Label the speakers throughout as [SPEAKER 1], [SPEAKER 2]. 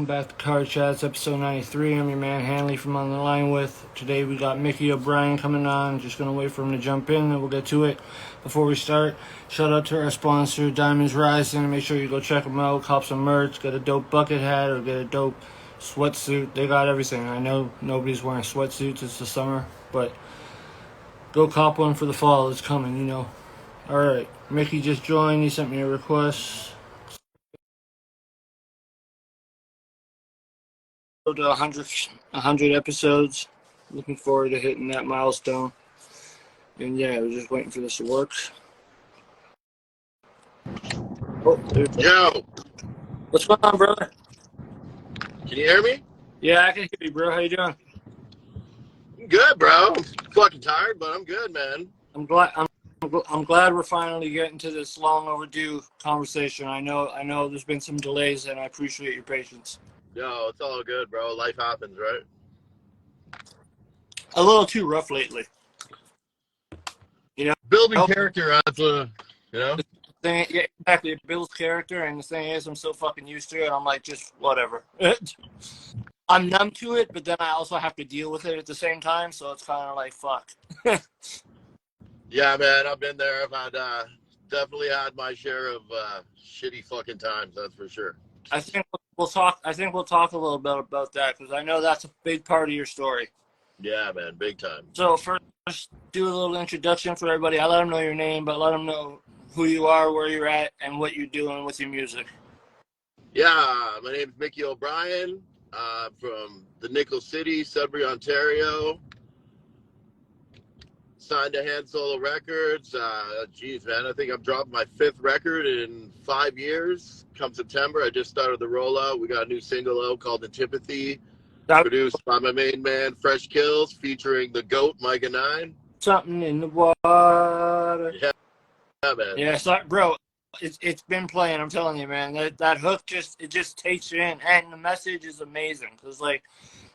[SPEAKER 1] Back to Car Chats, episode 93. I'm your man Hanley from On the Line with. Today we got Mickey O'Brien coming on. Just gonna wait for him to jump in and we'll get to it. Before we start, shout out to our sponsor, Diamonds Rising. Make sure you go check them out, cop some merch, get a dope bucket hat or get a dope sweatsuit. They got everything. I know nobody's wearing sweatsuits, it's the summer, but go cop one for the fall. It's coming, you know. Alright, Mickey just joined. He sent me a request. To 100 episodes. Looking forward to hitting that milestone. And yeah, we're just waiting for this to work. Oh,
[SPEAKER 2] Yo,
[SPEAKER 1] what's going on, brother?
[SPEAKER 2] can you hear me?
[SPEAKER 1] Yeah, I can hear you, bro. How you doing?
[SPEAKER 2] I'm good, bro. I'm fucking tired, but I'm good, man.
[SPEAKER 1] I'm glad we're finally getting to this long overdue conversation. I know there's been some delays, and I appreciate your patience.
[SPEAKER 2] Yo, it's all good, bro. Life happens, right?
[SPEAKER 1] A little too rough lately. You know,
[SPEAKER 2] Building character adds a, you know?
[SPEAKER 1] yeah, exactly. It builds character, and the thing is, I'm so fucking used to it. I'm like, just whatever. I'm numb to it, but then I also have to deal with it at the same time, so it's kind of like, fuck.
[SPEAKER 2] Yeah, man, I've been there. I've had, definitely had my share of shitty fucking times, that's for sure.
[SPEAKER 1] I think we'll talk a little bit about that, because I know that's a big part of your story.
[SPEAKER 2] Yeah, man, big time.
[SPEAKER 1] So first, do a little introduction for everybody. I let them know your name, but let them know who you are, where you're at, and what you're doing with your music.
[SPEAKER 2] Yeah, my name's Mickey O'Brien. I'm from the Nickel City, Sudbury, Ontario. Signed to Hand Solo Records. Geez, man, I think I'm dropping my 5th record in 5 years. Come September, I just started the rollout. We got a new single out called Antipathy, produced by my main man, Fresh Kills, featuring the GOAT, Micah 9.
[SPEAKER 1] Something in the water.
[SPEAKER 2] Yeah, man.
[SPEAKER 1] Yeah, so, bro, it's been playing. I'm telling you, man. That hook just takes you in, and the message is amazing. Cause like,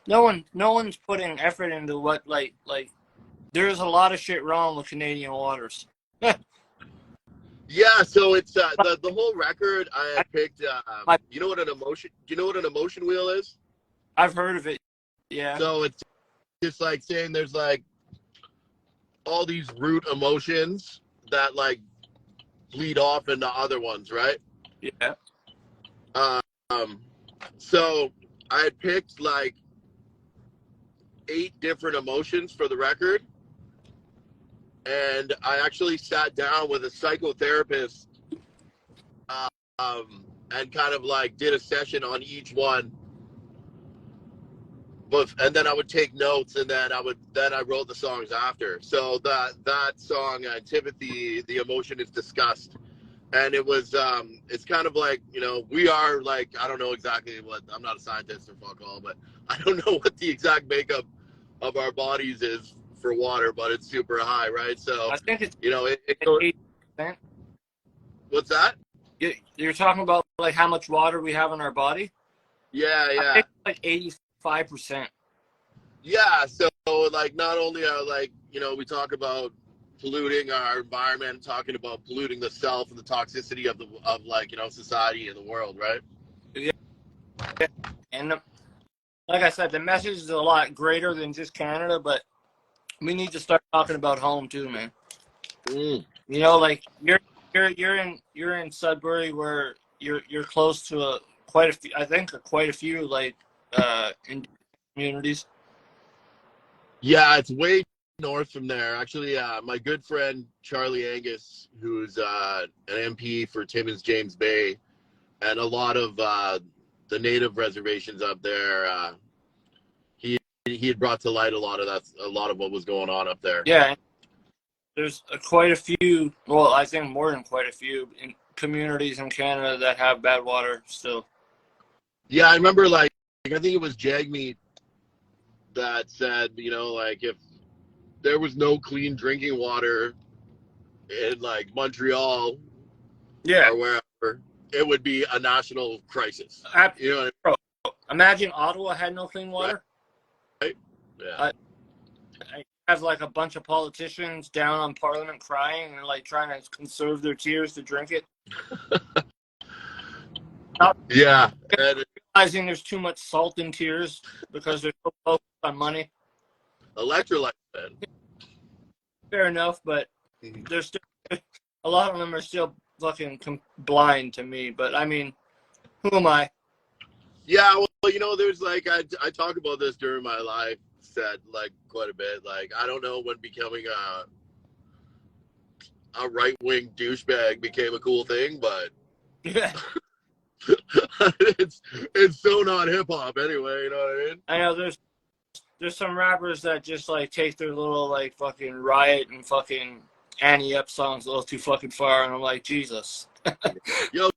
[SPEAKER 1] no one's putting effort into what like. There's a lot of shit wrong with Canadian waters.
[SPEAKER 2] Yeah, so it's the whole record I picked. You know what an emotion? Do you know what an emotion wheel is?
[SPEAKER 1] I've heard of it. Yeah.
[SPEAKER 2] So it's just like saying there's like all these root emotions that like bleed off into other ones, right?
[SPEAKER 1] Yeah.
[SPEAKER 2] So I had picked like 8 different emotions for the record. And I actually sat down with a psychotherapist and kind of like did a session on each one. And then I would take notes, and then I wrote the songs after. So that song, Antipathy, the emotion is disgust. And it was, it's kind of like, you know, we are like, I don't know exactly what, I'm not a scientist or fuck all, but I don't know what the exact makeup of our bodies is for water, but it's super high, right? So
[SPEAKER 1] I think it's,
[SPEAKER 2] you know, it
[SPEAKER 1] 80%.
[SPEAKER 2] What's that?
[SPEAKER 1] You're talking about like how much water we have in our body?
[SPEAKER 2] Yeah.
[SPEAKER 1] I think it's like 85%.
[SPEAKER 2] Yeah, so like not only are like, you know, we talk about polluting our environment, talking about polluting the self and the toxicity of like, you know, society and the world, right?
[SPEAKER 1] Yeah. And like I said, the message is a lot greater than just Canada, but we need to start talking about home too, man. You know, like you're in Sudbury, where you're close to quite a few like in communities.
[SPEAKER 2] Yeah, it's way north from there. Actually, my good friend Charlie Angus, who's an MP for Timmins James Bay, and a lot of the native reservations up there, he had brought to light a lot of what was going on up there.
[SPEAKER 1] Yeah, there's quite a few. Well, I think more than quite a few in communities in Canada that have bad water still.
[SPEAKER 2] Yeah, I remember like I think it was Jagmeet that said, you know, like if there was no clean drinking water in like Montreal,
[SPEAKER 1] yeah,
[SPEAKER 2] or wherever, it would be a national crisis. You know what
[SPEAKER 1] I mean? Bro, imagine Ottawa had no clean water.
[SPEAKER 2] Right? Yeah.
[SPEAKER 1] I have like a bunch of politicians down on Parliament crying and like trying to conserve their tears to drink it.
[SPEAKER 2] Yeah. And
[SPEAKER 1] realizing there's too much salt in tears because they're so focused on money.
[SPEAKER 2] Electrolyte, man.
[SPEAKER 1] Fair enough, but there's still a lot of them are still fucking blind to me. But I mean, who am I?
[SPEAKER 2] Yeah, well, you know, there's like I talk about this during my live set like quite a bit. Like I don't know when becoming a right-wing douchebag became a cool thing, but
[SPEAKER 1] Yeah.
[SPEAKER 2] it's so not hip hop anyway. You know what I mean?
[SPEAKER 1] I know there's some rappers that just like take their little like fucking riot and fucking Annie up songs a little too fucking far, and I'm like, Jesus.
[SPEAKER 2] Yo,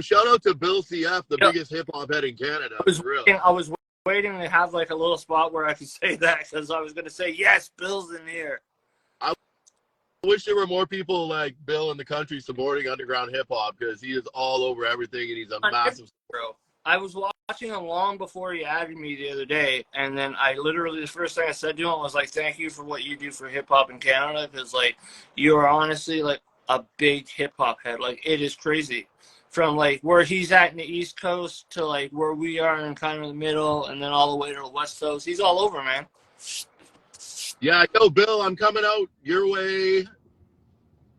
[SPEAKER 2] shout out to Bill CF, the
[SPEAKER 1] Yo,
[SPEAKER 2] biggest hip hop head in Canada.
[SPEAKER 1] I was waiting to have like a little spot where I could say that because I was gonna say yes, Bill's in here.
[SPEAKER 2] I wish there were more people like Bill in the country supporting underground hip hop because he is all over everything and he's a massive
[SPEAKER 1] bro. I was watching him long before he added me the other day, and then I literally the first thing I said to him was like, "Thank you for what you do for hip hop in Canada, because like you are honestly like a big hip hop head. Like it is crazy, from like where he's at in the East Coast to like where we are in kind of the middle, and then all the way to the West Coast. He's all over, man."
[SPEAKER 2] Yeah, yo, Bill, I'm coming out your way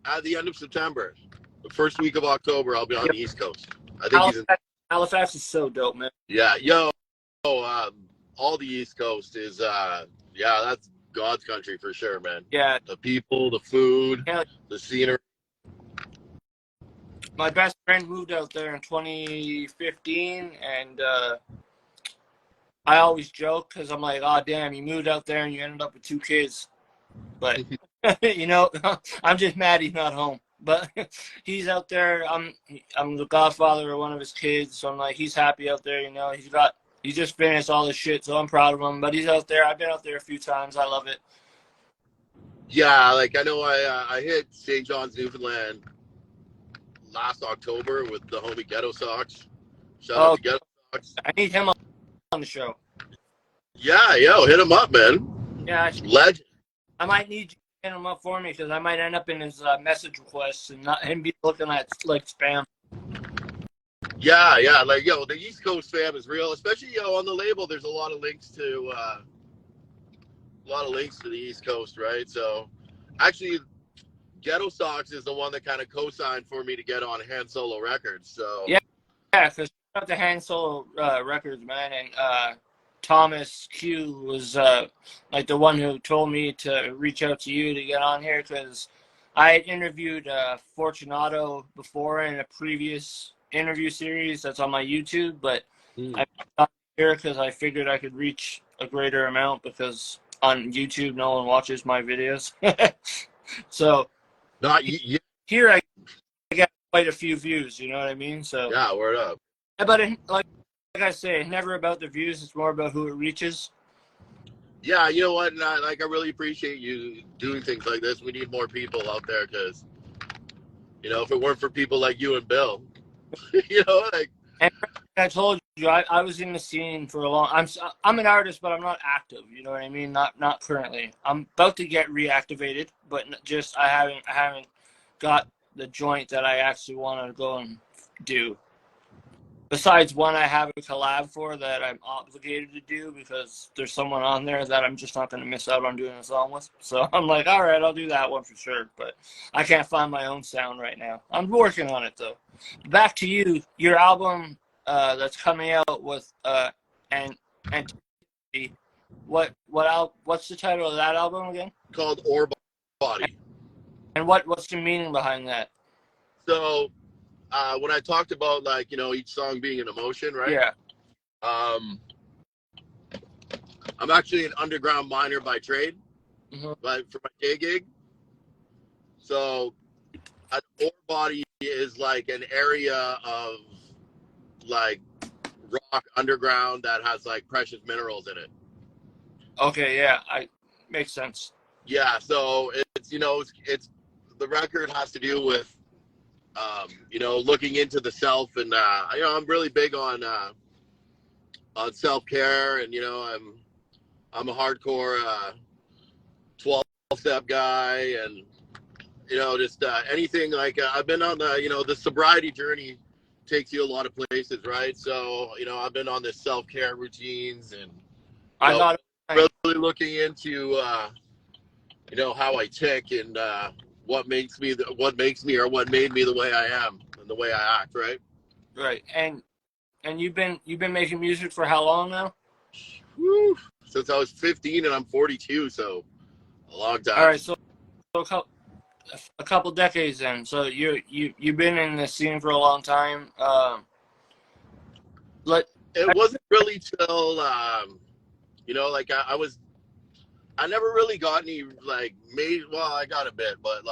[SPEAKER 2] at the end of September. The first week of October, I'll be on the East Coast. I think he's in.
[SPEAKER 1] Halifax is so dope, man.
[SPEAKER 2] Yeah, yo, all the East Coast is, yeah, that's God's country for sure, man.
[SPEAKER 1] Yeah.
[SPEAKER 2] The people, the food, the scenery.
[SPEAKER 1] My best friend moved out there in 2015, and I always joke because I'm like, oh, damn, you moved out there and you ended up with 2 kids. But, you know, I'm just mad he's not home. But he's out there. I'm the godfather of one of his kids, so I'm like, he's happy out there. You know, he just finished all this shit, so I'm proud of him. But he's out there. I've been out there a few times. I love it.
[SPEAKER 2] Yeah, like I know I hit St. John's, Newfoundland last October with the homie Ghetto Socks. Shout out to Ghetto Socks.
[SPEAKER 1] I need him on the show.
[SPEAKER 2] Yeah, yo, hit him up, man.
[SPEAKER 1] Yeah,
[SPEAKER 2] legend.
[SPEAKER 1] I might need you. Him up for me because I might end up in his message requests and not him be looking at like spam.
[SPEAKER 2] Yeah, like yo, the East Coast fam is real, especially on the label. There's a lot of links to the East Coast, right? So, actually, Ghetto Socks is the one that kind of co-signed for me to get on Han Solo Records. So
[SPEAKER 1] yeah, because out to Han Solo Records, man, and Thomas Q was like the one who told me to reach out to you to get on here because I had interviewed Fortunato before in a previous interview series that's on my YouTube, but I got here because I figured I could reach a greater amount because on YouTube no one watches my videos. So here I got quite a few views, you know what I mean? So
[SPEAKER 2] yeah, word up.
[SPEAKER 1] But like I say, it's never about the views. It's more about who it reaches.
[SPEAKER 2] Yeah, you know what? And I really appreciate you doing things like this. We need more people out there because, you know, if it weren't for people like you and Bill, you know, like.
[SPEAKER 1] And I told you, I was in the scene for a long. I'm an artist, but I'm not active. You know what I mean? Not currently. I'm about to get reactivated, but just I haven't got the joint that I actually want to go and do. Besides one I have a collab for that I'm obligated to do because there's someone on there that I'm just not going to miss out on doing a song with. So I'm like, all right, I'll do that one for sure. But I can't find my own sound right now. I'm working on it, though. Back to you. Your album that's coming out with Antipathy. What's the title of that album again?
[SPEAKER 2] Called OreBody.
[SPEAKER 1] And what's the meaning behind that?
[SPEAKER 2] So when I talked about like, you know, each song being an emotion, right?
[SPEAKER 1] Yeah.
[SPEAKER 2] I'm actually an underground miner by trade, but for my day gig. So an OreBody is like an area of like rock underground that has like precious minerals in it.
[SPEAKER 1] Okay, yeah, makes sense.
[SPEAKER 2] Yeah, so it's, you know, it's the record has to do with you know, looking into the self, and you know, I'm really big on self-care, and you know, I'm a hardcore 12-step guy, and you know, just anything like I've been on the, you know, the sobriety journey takes you a lot of places, right? So, I've been on this self-care routines, and
[SPEAKER 1] I got it.
[SPEAKER 2] really looking into, how I tick, and what makes me what made me the way I am and the way I act, right?
[SPEAKER 1] Right. And you've been making music for how long now?
[SPEAKER 2] Woo. Since I was 15, and I'm 42, so a long time.
[SPEAKER 1] All right, so a couple decades then. So you've been in the scene for a long time.
[SPEAKER 2] It wasn't really till I never really got any I got a bit, but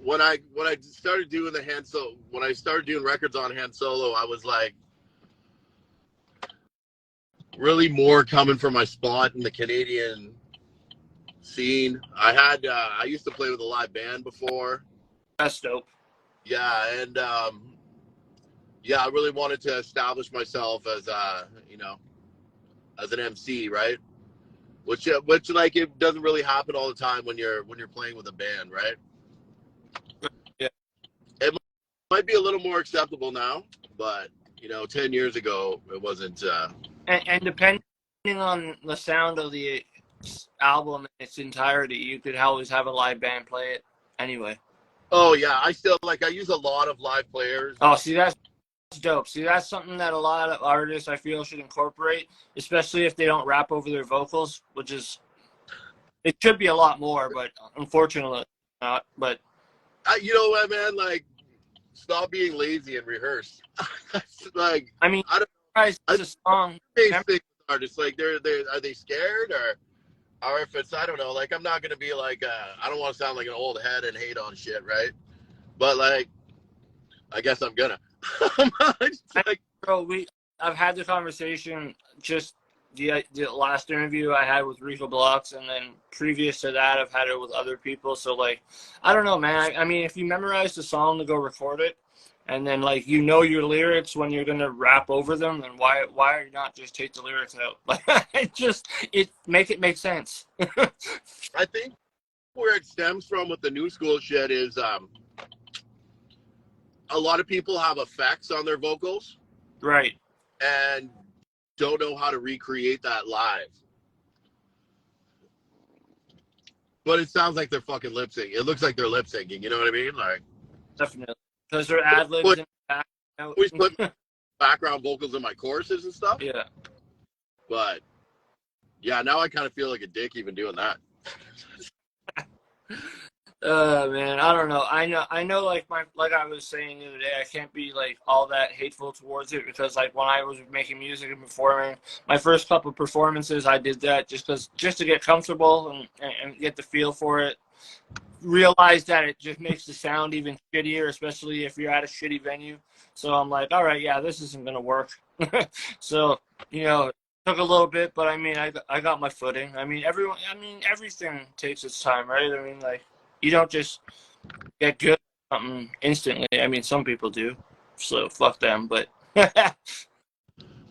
[SPEAKER 2] when I started doing when I started doing records on Han Solo, I was like really more coming from my spot in the Canadian scene. I used to play with a live band before.
[SPEAKER 1] That's dope.
[SPEAKER 2] Yeah, and I really wanted to establish myself as as an MC, right? Which like it doesn't really happen all the time when you're playing with a band, right?
[SPEAKER 1] Yeah.
[SPEAKER 2] It might be a little more acceptable now, but 10 years ago it wasn't.
[SPEAKER 1] And depending on the sound of the album in its entirety, you could always have a live band play it anyway.
[SPEAKER 2] Oh yeah, I use a lot of live players.
[SPEAKER 1] Oh, see, that's dope. See, that's something that a lot of artists I feel should incorporate, especially if they don't rap over their vocals, which is, it should be a lot more, but unfortunately not. But
[SPEAKER 2] you know what, man? Like, stop being lazy and rehearse. Like,
[SPEAKER 1] I mean,
[SPEAKER 2] I don't.
[SPEAKER 1] It's a song.
[SPEAKER 2] Artists, like, are they scared, or if it's, I don't know, like, I'm not gonna be like I don't want to sound like an old head and hate on shit, right? But like, I guess I'm gonna.
[SPEAKER 1] Bro, I've had the conversation just the last interview I had with Rico Blocks, and then previous to that I've had it with other people. So like, I don't know, man. I mean, if you memorize the song to go record it, and then like your lyrics when you're gonna rap over them, then why are you not just take the lyrics out? Like, make it make sense.
[SPEAKER 2] I think where it stems from with the new school shit is a lot of people have effects on their vocals,
[SPEAKER 1] right,
[SPEAKER 2] and don't know how to recreate that live. But it sounds like they're fucking lip syncing. It looks like they're lip syncing. You know what I mean? Like,
[SPEAKER 1] definitely, because they're ad libs in the back.
[SPEAKER 2] Always put background vocals in my choruses and stuff.
[SPEAKER 1] Yeah.
[SPEAKER 2] But yeah, now I kind of feel like a dick even doing that.
[SPEAKER 1] Man, I don't know. I know like I was saying the other day, I can't be like all that hateful towards it, because like when I was making music and performing, my first couple of performances, I did that just to get comfortable and get the feel for it. Realize that it just makes the sound even shittier, especially if you're at a shitty venue. So I'm like, all right, yeah, this isn't gonna work. So it took a little bit, but I mean, I got my footing. I mean, everything takes its time, right? I mean, like, you don't just get good at something instantly. I mean, some people do, so fuck them. But
[SPEAKER 2] no,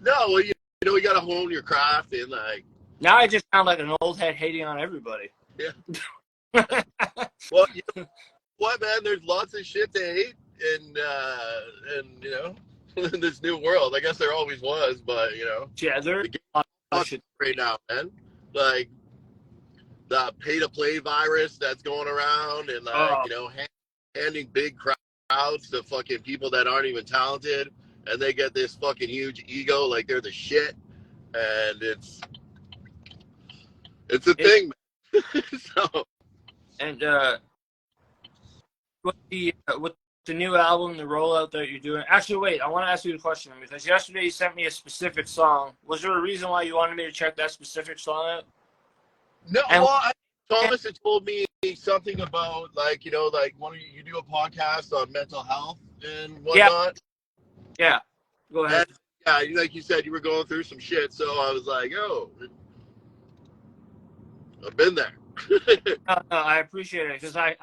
[SPEAKER 2] well, you gotta hone your craft, and like,
[SPEAKER 1] now I just sound like an old head hating on everybody.
[SPEAKER 2] Yeah. Well, what, man? There's lots of shit to hate, and in this new world. I guess there always was, but
[SPEAKER 1] yeah, there's
[SPEAKER 2] right now, man. Like, the pay-to-play virus that's going around, and like handing big crowds to fucking people that aren't even talented, and they get this fucking huge ego, like they're the shit, and it's a thing, man. So,
[SPEAKER 1] and with the new album, the rollout that you're doing. Actually, wait, I want to ask you a question, because yesterday you sent me a specific song. Was there a reason why you wanted me to check that specific song out?
[SPEAKER 2] No, Thomas had told me something about like like you do a podcast on mental health and whatnot.
[SPEAKER 1] Yeah. Go ahead.
[SPEAKER 2] And, yeah, like you said, you were going through some shit, so I was like, oh, I've been there.
[SPEAKER 1] I appreciate it, because I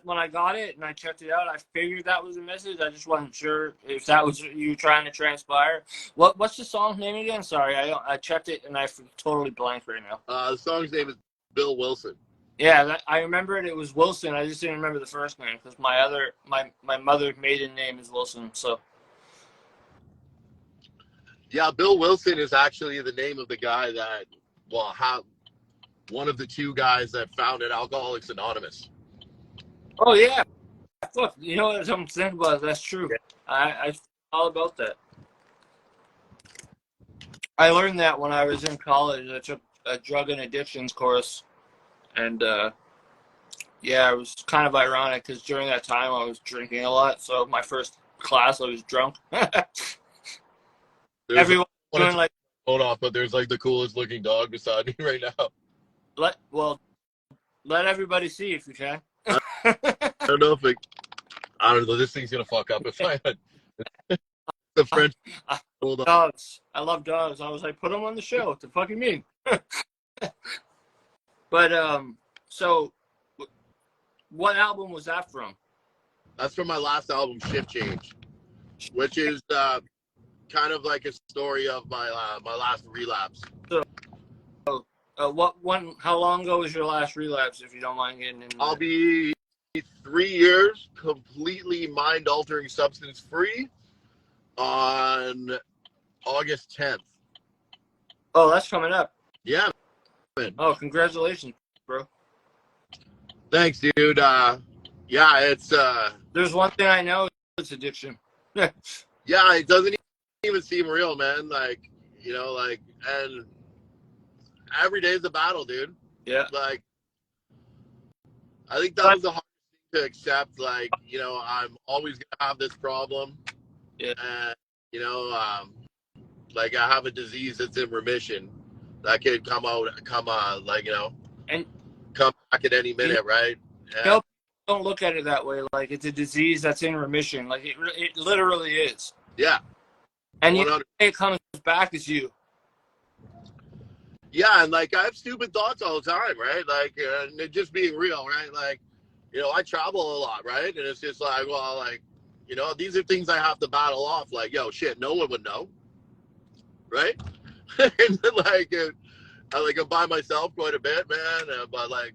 [SPEAKER 1] when I got it and I checked it out, I figured that was a message. I just wasn't sure if that was you trying to transpire. What's the song's name again? Sorry, I checked it and I totally blanked right now.
[SPEAKER 2] The song's name is Bill Wilson.
[SPEAKER 1] Yeah, I remember it was Wilson. I just didn't remember the first name because my mother's maiden name is Wilson. So
[SPEAKER 2] Yeah, Bill Wilson is actually the name of the guy that, well, one of the two guys that founded Alcoholics Anonymous.
[SPEAKER 1] oh yeah, look, you know what I'm thinking about? That's true. I all about that. I learned that when I was in college. I took a drug and addictions course, and yeah, it was kind of ironic because during that time I was drinking a lot. So my first class, I was drunk. Everyone was doing like,
[SPEAKER 2] hold off, but there's like the coolest looking dog beside me right now.
[SPEAKER 1] let everybody see if you can.
[SPEAKER 2] I don't know if I don't know. This thing's gonna fuck up if I had the French. Hold on.
[SPEAKER 1] Dogs. I love dogs. I was like, put them on the show. What the fuck you mean? But so what album was that from?
[SPEAKER 2] That's from my last album, Shift Change, which is kind of like a story of my last relapse.
[SPEAKER 1] So, how long ago was your last relapse, if you don't mind getting into
[SPEAKER 2] I'll be 3 years completely mind-altering substance-free on August 10th.
[SPEAKER 1] Oh, that's coming up.
[SPEAKER 2] Yeah, man.
[SPEAKER 1] Oh, congratulations, bro.
[SPEAKER 2] Thanks, dude. Yeah, it's
[SPEAKER 1] There's one thing I know, it's addiction.
[SPEAKER 2] yeah, it doesn't even seem real, man. Like, you know, like, and every day is a battle, dude.
[SPEAKER 1] Yeah.
[SPEAKER 2] Like, I think that was the hardest thing to accept. Like, you know, I'm always gonna have this problem.
[SPEAKER 1] Yeah.
[SPEAKER 2] And, you know, like I have a disease that's in remission that could come like, you know,
[SPEAKER 1] and
[SPEAKER 2] come back at any minute, right?
[SPEAKER 1] And, you know, don't look at it that way. Like it's a disease that's in remission. Like it literally is.
[SPEAKER 2] Yeah.
[SPEAKER 1] And it comes back as you.
[SPEAKER 2] Yeah, and like I have stupid thoughts all the time, right? Like, and just being real, right? Like, you know, I travel a lot, right? And it's just like, well, like, you know, these are things I have to battle off. Like, yo, shit, no one would know, right? And then, like, I'm by myself quite a bit, man. But like,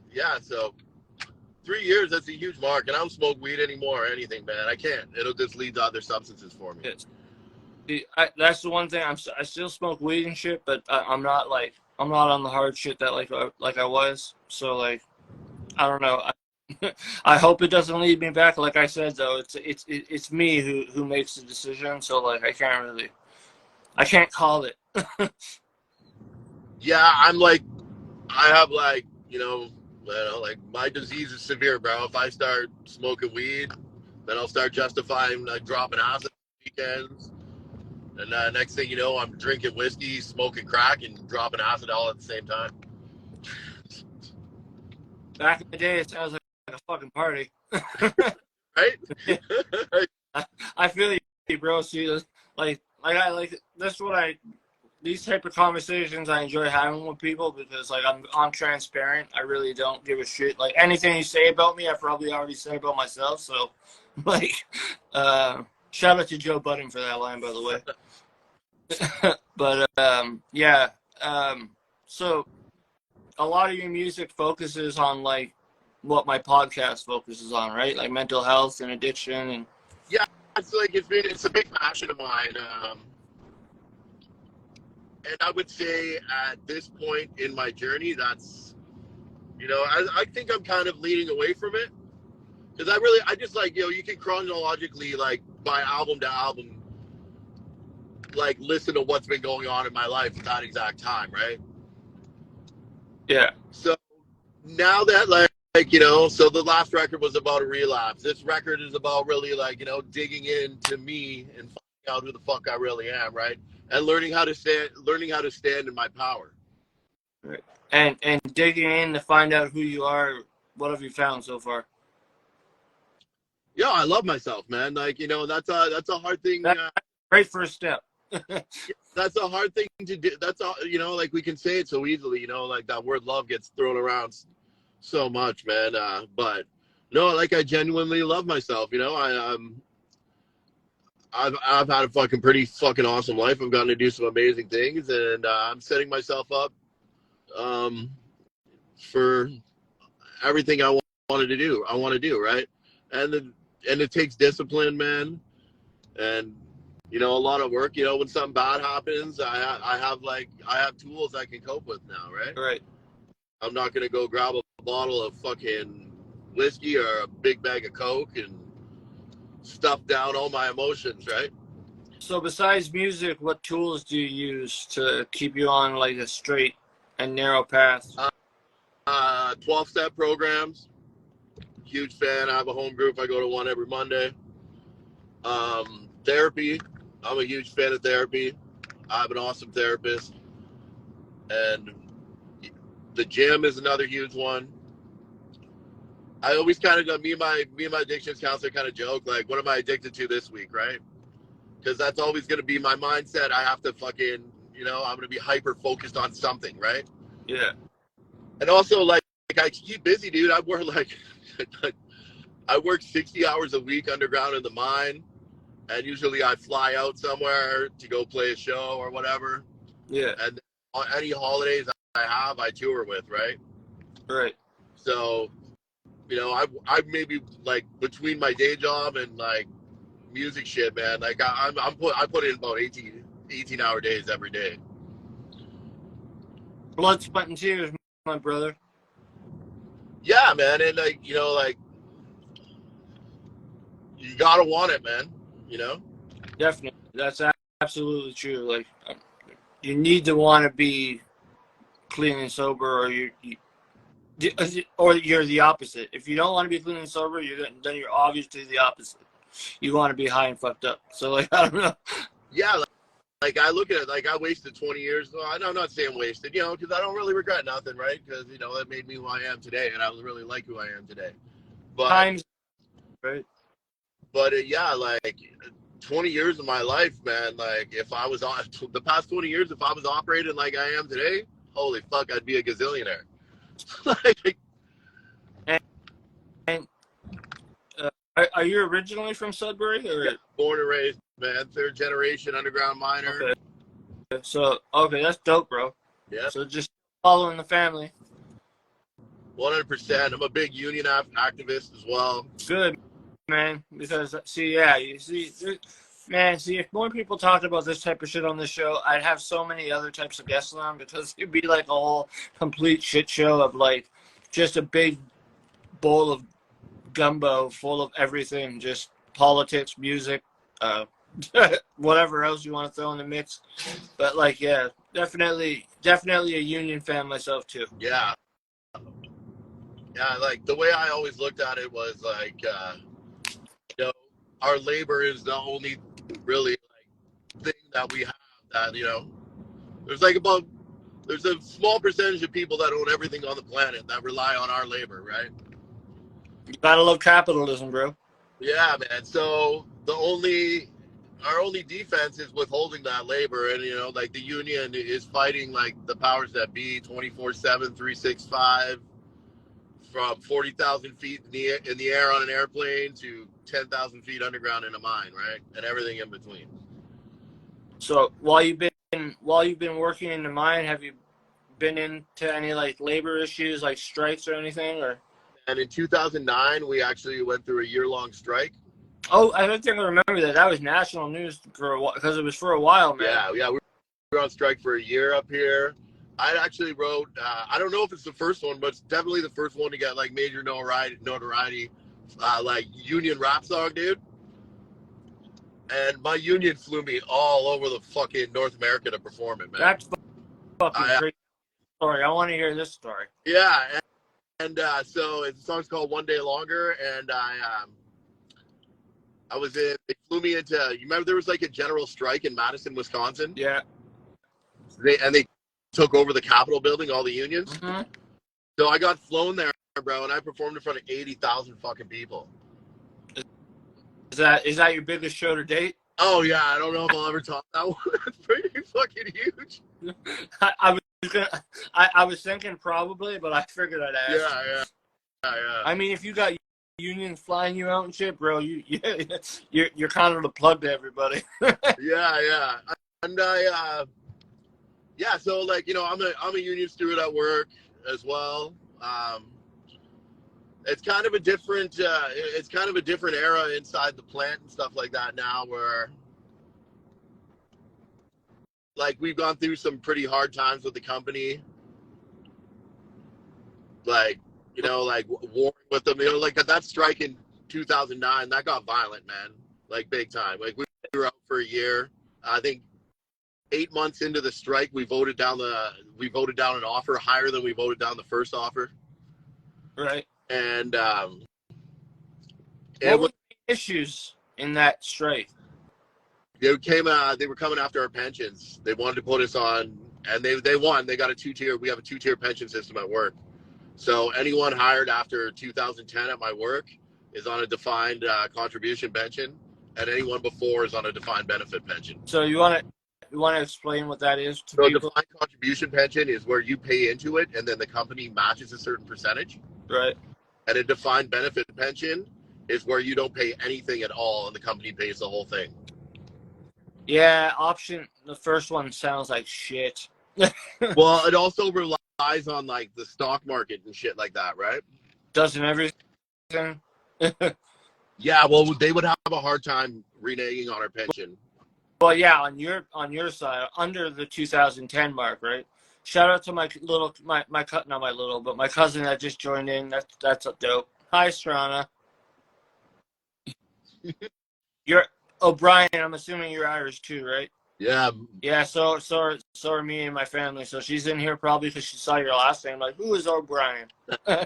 [SPEAKER 2] yeah, so 3 years, that's a huge mark. And I don't smoke weed anymore or anything, man. I can't. It'll just lead to other substances for me.
[SPEAKER 1] Yes. That's the one thing. I still smoke weed and shit, but I'm not on the hard shit that like I was. So like, I don't know. I hope it doesn't lead me back. Like I said, though, it's me who makes the decision. So like, I can't call it.
[SPEAKER 2] Yeah, I'm like, I have like, you know, like my disease is severe, bro. If I start smoking weed, then I'll start justifying like dropping acid on weekends. And next thing you know, I'm drinking whiskey, smoking crack, and dropping acid all at the same time.
[SPEAKER 1] Back in the day, it sounds like a fucking party.
[SPEAKER 2] Right?
[SPEAKER 1] I feel you, bro. See, that's what these type of conversations I enjoy having with people because like I'm transparent. I really don't give a shit. Like anything you say about me, I probably already said about myself. So, like, shout out to Joe Budden for that line, by the way. But yeah. So a lot of your music focuses on like what my podcast focuses on, right? Like mental health and addiction and
[SPEAKER 2] yeah, it's a big passion of mine. And I would say at this point in my journey, that's, you know, I think I'm kind of leaning away from it because I just like, you know, you can chronologically like by album to album, like listen to what's been going on in my life at that exact time, right?
[SPEAKER 1] yeah.
[SPEAKER 2] So now that like, you know, so the last record was about a relapse. This record is about really like, you know, digging into me and finding out who the fuck I really am, right? And learning how to stand in my power.
[SPEAKER 1] Right. And digging in to find out who you are. What have you found so far?
[SPEAKER 2] Yeah, I love myself, man. Like, you know, that's a hard thing.
[SPEAKER 1] That's a great first step.
[SPEAKER 2] That's a hard thing to do. That's all, you know, like we can say it so easily, you know, like that word love gets thrown around so much, man. But no, like I genuinely love myself, you know. I've had a pretty fucking awesome life. I've gotten to do some amazing things, and I'm setting myself up for everything I wanted to do. I want to do, right? And it takes discipline, man, and a lot of work. When something bad happens, I have tools I can cope with now, right?
[SPEAKER 1] Right.
[SPEAKER 2] I'm not gonna go grab a bottle of fucking whiskey or a big bag of Coke and stuff down all my emotions, right?
[SPEAKER 1] So besides music, what tools do you use to keep you on like a straight and narrow path?
[SPEAKER 2] 12-step programs. Huge fan. I have a home group. I go to one every Monday. Therapy. I'm a huge fan of therapy. I have an awesome therapist. And the gym is another huge one. I always kind of, me and my addictions counselor kind of joke, like, what am I addicted to this week, right? Because that's always going to be my mindset. I have to fucking, I'm going to be hyper focused on something, right?
[SPEAKER 1] Yeah.
[SPEAKER 2] And also, like I keep busy, dude. I work 60 hours a week underground in the mine, and usually I fly out somewhere to go play a show or whatever.
[SPEAKER 1] Yeah.
[SPEAKER 2] And on any holidays I tour with, right?
[SPEAKER 1] Right.
[SPEAKER 2] So, I maybe like between my day job and like music shit, man. Like I put in about 18-hour days every day.
[SPEAKER 1] Blood, sweat, and tears, my brother.
[SPEAKER 2] Yeah, man, and like you gotta want it, man.
[SPEAKER 1] Definitely. That's absolutely true. Like, you need to want to be clean and sober, or you're the opposite. If you don't want to be clean and sober, then you're obviously the opposite. You want to be high and fucked up. So, like, I don't know.
[SPEAKER 2] Yeah, like I look at it, like I wasted 20 years. Well, I'm not saying wasted, because I don't really regret nothing, right? Because that made me who I am today, and I really like who I am today. But
[SPEAKER 1] Times, right?
[SPEAKER 2] But yeah, like 20 years of my life, man. Like if I was on the past 20 years, if I was operating like I am today, holy fuck, I'd be a gazillionaire. Like,
[SPEAKER 1] And are you originally from Sudbury, or?
[SPEAKER 2] Yeah, born and raised, man. Third generation underground miner.
[SPEAKER 1] Okay. So that's dope, bro.
[SPEAKER 2] Yeah.
[SPEAKER 1] So just following the family.
[SPEAKER 2] 100%. I'm a big union activist as well.
[SPEAKER 1] Good, man. Because if more people talked about this type of shit on this show, I'd have so many other types of guests on, because it'd be like a whole complete shit show of like just a big bowl of gumbo full of everything, just politics, music, whatever else you want to throw in the mix. But like, yeah, definitely a union fan myself too.
[SPEAKER 2] Yeah. Yeah, like the way I always looked at it was like, our labor is the only really like thing that we have that, there's a small percentage of people that own everything on the planet that rely on our labor, right?
[SPEAKER 1] You gotta love capitalism, bro.
[SPEAKER 2] Yeah, man. So our only defense is withholding that labor, and like the union is fighting like the powers that be 24/7, 365. From 40,000 feet in the air on an airplane to 10,000 feet underground in a mine, right? And everything in between.
[SPEAKER 1] So while you've been working in the mine, have you been into any like labor issues, like strikes or anything, or?
[SPEAKER 2] And in 2009, we actually went through a year-long strike.
[SPEAKER 1] Oh, I don't think I remember that. That was national news for a while, because it was for a while, man.
[SPEAKER 2] Yeah, we were on strike for a year up here. I actually wrote, I don't know if it's the first one, but it's definitely the first one to get like major notoriety, like union rap song, dude. And my union flew me all over the fucking North America to perform it, man.
[SPEAKER 1] That's fucking great story. I want to hear this story.
[SPEAKER 2] Yeah, and so the song's called One Day Longer, and they flew me into, you remember there was like a general strike in Madison, Wisconsin?
[SPEAKER 1] Yeah.
[SPEAKER 2] They took over the Capitol building, all the unions.
[SPEAKER 1] Mm-hmm.
[SPEAKER 2] So I got flown there, bro, and I performed in front of 80,000 fucking people.
[SPEAKER 1] Is that your biggest show to date?
[SPEAKER 2] Oh yeah, I don't know if I'll ever top that one. It's pretty fucking huge.
[SPEAKER 1] I was thinking probably, but I figured I'd ask.
[SPEAKER 2] Yeah.
[SPEAKER 1] I mean, if you got unions flying you out and shit, bro, you're kind of the plug to everybody.
[SPEAKER 2] Yeah. And so like, I'm a union steward at work as well. it's kind of a different era inside the plant and stuff like that now, where like we've gone through some pretty hard times with the company, like like warring with them, like that strike in 2009 that got violent, man, like big time. Like we were out for a year. I think 8 months into the strike, we voted down an offer higher than we voted down the first offer.
[SPEAKER 1] Right.
[SPEAKER 2] And
[SPEAKER 1] what were the issues in that strike?
[SPEAKER 2] They were coming after our pensions. They wanted to put us on, and they won. They got a 2-tier. We have a 2-tier pension system at work. So anyone hired after 2010 at my work is on a defined contribution pension, and anyone before is on a defined benefit pension.
[SPEAKER 1] So you want to explain what that is to people?
[SPEAKER 2] So a defined contribution pension is where you pay into it, and then the company matches a certain percentage.
[SPEAKER 1] Right.
[SPEAKER 2] And a defined benefit pension is where you don't pay anything at all, and the company pays the whole thing.
[SPEAKER 1] Yeah, the first one sounds like shit.
[SPEAKER 2] Well, it also relies on like the stock market and shit like that, right?
[SPEAKER 1] Doesn't everything?
[SPEAKER 2] Yeah, well, they would have a hard time reneging on our pension.
[SPEAKER 1] Well, yeah, on your side, under the 2010 mark, right? Shout out to my cousin that just joined in. That's dope. Hi, Strana. You're O'Brien. I'm assuming you're Irish too, right?
[SPEAKER 2] Yeah.
[SPEAKER 1] Yeah. So are me and my family. So she's in here probably because she saw your last name. Like, who is O'Brien? Do